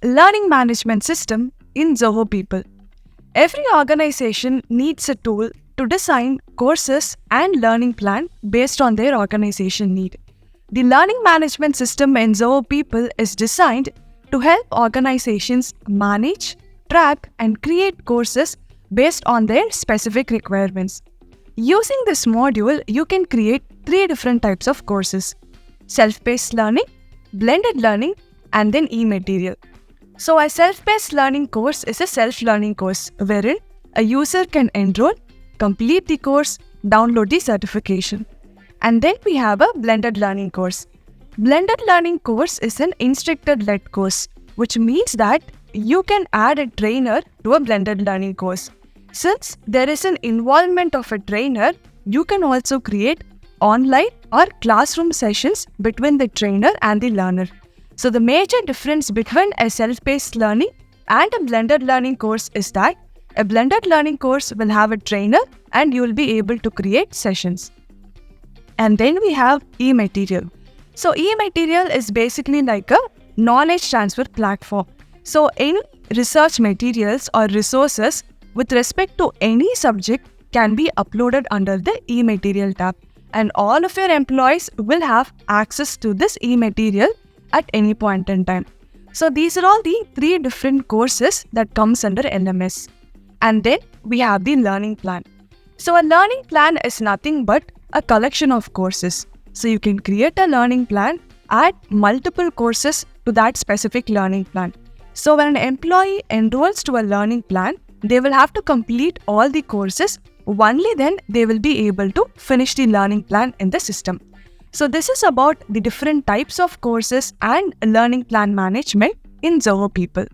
Learning management system in Zoho People. Every organization needs a tool to design courses and learning plan based on their organization need. The learning management system in Zoho People is designed to help organizations manage, track, and create courses based on their specific requirements. Using this module, you can create 3 different types of courses: self-paced learning, blended learning, and then e-material. So a self-paced learning course is a self-learning course wherein a user can enroll, complete the course, download the certification. And then we have a blended learning course. Blended learning course is an instructor-led course, which means that you can add a trainer to a blended learning course. Since there is an involvement of a trainer, you can also create online or classroom sessions between the trainer and the learner. So the major difference between a self-paced learning and a blended learning course is that a blended learning course will have a trainer and you will be able to create sessions. And then we have e-material. So e-material is basically like a knowledge transfer platform. So any research materials or resources with respect to any subject can be uploaded under the e-material tab. And all of your employees will have access to this e-material at any point in time. So these are all the 3 different courses that comes under LMS. And then we have the learning plan. So a learning plan is nothing but a collection of courses. So you can create a learning plan, add multiple courses to that specific learning plan. So when an employee enrolls to a learning plan, they will have to complete all the courses. Only then they will be able to finish the learning plan in the system. So this is about the different types of courses and learning plan management in Zoho People.